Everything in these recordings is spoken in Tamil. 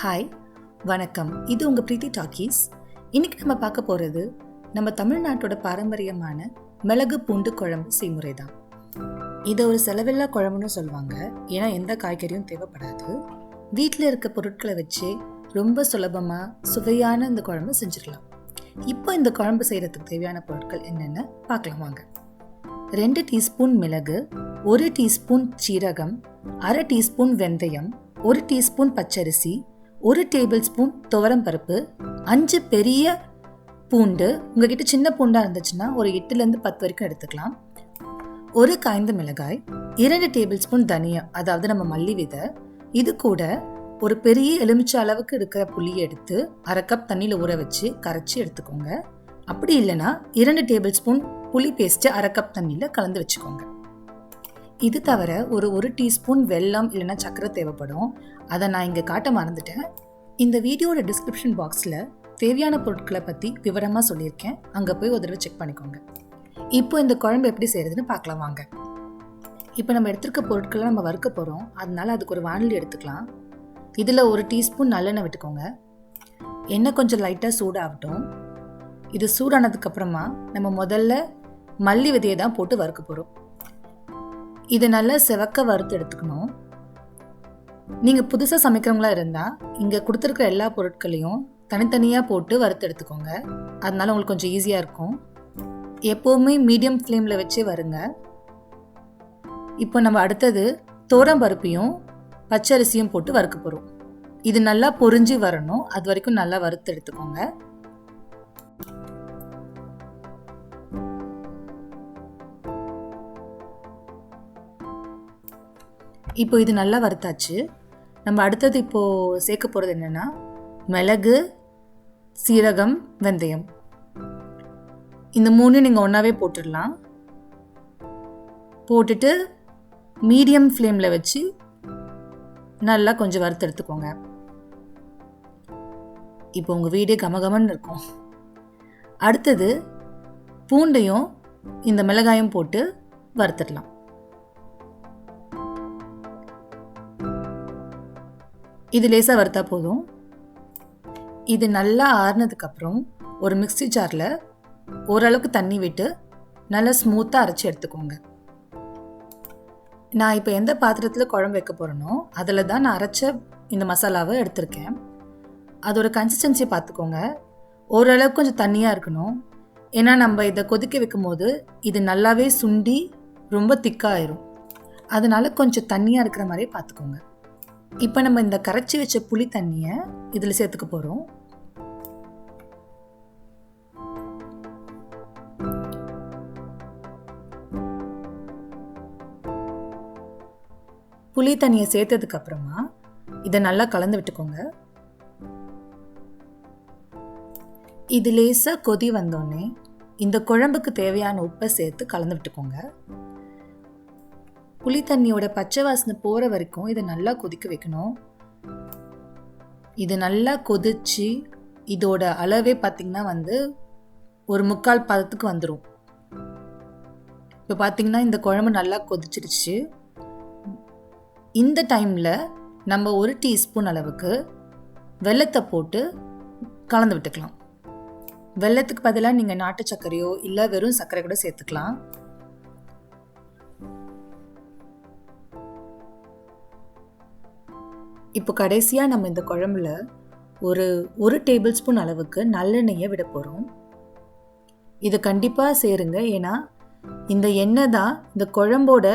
ஹாய், வணக்கம். இது உங்கள் பிரீத்தி டாக்கீஸ். இன்றைக்கி நம்ம பார்க்க போகிறது நம்ம தமிழ்நாட்டோட பாரம்பரியமான மிளகு பூண்டு குழம்பு செய்முறை தான். இதை ஒரு செலவில்லா குழம்புன்னு சொல்லுவாங்க. ஏன்னா எந்த காய்கறியும் தேவைப்படாது. வீட்டில் இருக்க பொருட்களை வச்சு ரொம்ப சுலபமாக சுவையான இந்த குழம்பு செஞ்சிடலாம். இப்போ இந்த குழம்பு செய்கிறதுக்கு தேவையான பொருட்கள் என்னென்னு பார்க்கலாம் வாங்க. 2 டீஸ்பூன் மிளகு, 1 டீஸ்பூன் சீரகம், அரை டீஸ்பூன் வெந்தயம், 1 டீஸ்பூன் பச்சரிசி, 1 டேபிள் ஸ்பூன் துவரம்பருப்பு, 5 பெரிய பூண்டு, உங்ககிட்ட சின்ன பூண்டாக இருந்துச்சுன்னா ஒரு 8லேருந்து 10 வரைக்கும் எடுத்துக்கலாம், 1 காய்ந்த மிளகாய், 2 டேபிள் ஸ்பூன் தனியா, அதாவது நம்ம மல்லி விதை. இது கூட ஒரு பெரிய எலுமிச்சை அளவுக்கு இருக்கிற புளியை எடுத்து அரை கப் தண்ணியில் ஊற வச்சு கரைச்சி எடுத்துக்கோங்க. அப்படி இல்லைன்னா 2 டேபிள் ஸ்பூன் புளி பேஸ்ட்டு அரை கப் தண்ணியில் கலந்து வச்சுக்கோங்க. இது தவிர ஒரு டீஸ்பூன் வெல்லம் இல்லைன்னா சர்க்கரை தேவைப்படும். அதை நான் இங்கே காட்ட மறந்துட்டேன். இந்த வீடியோட டிஸ்கிரிப்ஷன் பாக்ஸில் தேவையான பொருட்களை பற்றி விவரமாக சொல்லியிருக்கேன். அங்கே போய் ஒரு தடவை செக் பண்ணிக்கோங்க. இப்போ இந்த குழம்பு எப்படி செய்கிறதுன்னு பார்க்கலாம் வாங்க. இப்போ நம்ம எடுத்துருக்க பொருட்களை நம்ம வறுக்க போகிறோம். அதனால அதுக்கு ஒரு வாணலி எடுத்துக்கலாம். இதில் 1 டீஸ்பூன் நல்லெண்ணெய் விட்டுக்கோங்க. எண்ணெய் கொஞ்சம் லைட்டாக சூடாகட்டும். இது சூடானதுக்கப்புறமா நம்ம முதல்ல மல்லி விதையை தான் போட்டு வறுக்க போகிறோம். இதை நல்லா செவக்க வறுத்து எடுத்துக்கணும். நீங்கள் புதுசாக சமைக்கிறவங்களா இருந்தால் இங்கே கொடுத்துருக்குற எல்லா பொருட்களையும் தனித்தனியாக போட்டு வறுத்து எடுத்துக்கோங்க. அதனால உங்களுக்கு கொஞ்சம் ஈஸியாக இருக்கும். எப்போவுமே மீடியம் ஃப்ளேமில் வச்சு வருங்க. இப்போ நம்ம அடுத்தது துவரம்பருப்பையும் பச்சரிசியும் போட்டு வறுக்க போகிறோம். இது நல்லா பொரிஞ்சு வரணும். அது வரைக்கும் நல்லா வறுத்து எடுத்துக்கோங்க. இப்போ இது நல்லா வறுத்தாச்சு. நம்ம அடுத்தது இப்போது சேர்க்க போகிறது என்னென்னா மிளகு, சீரகம், வெந்தயம். இந்த 3 நீங்கள் ஒன்றாவே போட்டுடலாம். போட்டுட்டு மீடியம் ஃப்ளேமில் வச்சு நல்லா கொஞ்சம் வறுத்து எடுத்துக்கோங்க. இப்போ உங்கள் வீடே கமகமன்னு இருக்கும். அடுத்தது பூண்டையும் இந்த மிளகாயும் போட்டு வறுத்துடலாம். இது லேசாக வறுத்தா போதும். இது நல்லா ஆறுனதுக்கப்புறம் ஒரு மிக்ஸி ஜாரில் ஓரளவுக்கு தண்ணி விட்டு நல்லா ஸ்மூத்தாக அரைச்சி எடுத்துக்கோங்க. நான் இப்போ எந்த பாத்திரத்தில் குழம்பு வைக்க போகிறேனோ அதில் தான் நான் அரைச்ச இந்த மசாலாவை எடுத்திருக்கேன். அதோட கன்சிஸ்டன்சியை பார்த்துக்கோங்க. ஓரளவுக்கு கொஞ்சம் தண்ணியாக இருக்கணும். ஏன்னா நம்ம இதை கொதிக்க வைக்கும் போது இது நல்லாவே சுண்டி ரொம்ப திக்காயிரும். அதனால கொஞ்சம் தண்ணியாக இருக்கிற மாதிரியே பார்த்துக்கோங்க. இப்போ நம்ம இந்த கரைச்சி வச்ச புளி தண்ணியை இதில் சேர்த்துக்க போகிறோம். புளி தண்ணியை சேர்த்ததுக்கு அப்புறமா இதை நல்லா கலந்து விட்டுக்கோங்க. இது லேசாக கொதி வந்தோடனே இந்த குழம்புக்கு தேவையான உப்பை சேர்த்து கலந்து விட்டுக்கோங்க. புளி தண்ணியோட பச்சை வாசனை போகிற வரைக்கும் இதை நல்லா கொதிக்க வைக்கணும். இது நல்லா கொதிச்சு இதோட அளவே பார்த்திங்கன்னா ஒரு 3/4 பதத்துக்கு வந்துடும். இப்போ பார்த்திங்கன்னா இந்த குழம்பு நல்லா கொதிச்சிடுச்சு. இந்த டைமில் நம்ம 1 டீஸ்பூன் அளவுக்கு வெல்லத்தை போட்டு கலந்து விட்டுக்கலாம். வெல்லத்துக்கு பதிலாக நீங்கள் நாட்டு சர்க்கரையோ இல்லை வெறும் சர்க்கரை கூட சேர்த்துக்கலாம். இப்போ கடைசியாக நம்ம இந்த குழம்புல ஒரு டேபிள் ஸ்பூன் அளவுக்கு நல்லெண்ணெயை விட போகிறோம். இதை கண்டிப்பாக சேருங்க. ஏன்னா இந்த எண்ணெய் தான் இந்த குழம்போட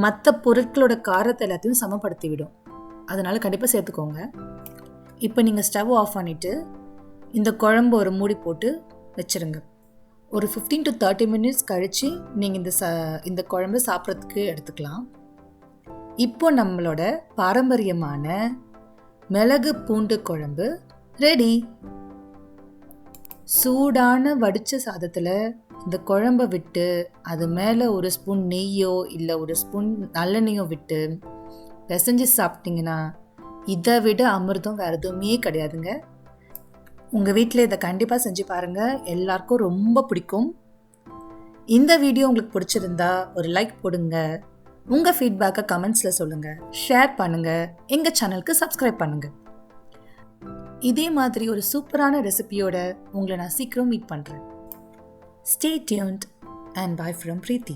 மற்ற பொருட்களோட காரத்தை எல்லாத்தையும் சமப்படுத்தி விடும். அதனால் கண்டிப்பாக சேர்த்துக்கோங்க. இப்போ நீங்கள் ஸ்டவ் ஆஃப் பண்ணிவிட்டு இந்த குழம்பு ஒரு மூடி போட்டு வச்சுருங்க. ஒரு 15 to 30 மினிட்ஸ் கழித்து நீங்கள் இந்த குழம்பு சாப்பிட்றதுக்கு எடுத்துக்கலாம். இப்போ நம்மளோட பாரம்பரியமான மிளகு பூண்டு குழம்பு ரெடி. சூடான வடித்த சாதத்தில் இந்த குழம்பை விட்டு அது மேலே 1 ஸ்பூன் நெய்யோ இல்லை 1 ஸ்பூன் நல்லெண்ணெயோ விட்டு பிசைஞ்சு சாப்பிட்டிங்கன்னா இதை விட அமிர்தம் வேறு எதுவுமே கிடையாதுங்க. உங்கள் வீட்டில் இதை கண்டிப்பாக செஞ்சு பாருங்கள். எல்லாருக்கும் ரொம்ப பிடிக்கும். இந்த வீடியோ உங்களுக்கு பிடிச்சிருந்தா ஒரு லைக் போடுங்க. உங்கள் ஃபீட்பேக்கை கமெண்ட்ஸில் சொல்லுங்கள், ஷேர் பண்ணுங்கள், எங்கள் சேனலுக்கு சப்ஸ்கிரைப் பண்ணுங்கள். இதே மாதிரி ஒரு சூப்பரான ரெசிபியோட உங்களை நான் சீக்கிரம் மீட் பண்ணுறேன். Stay tuned and bye from Preeti.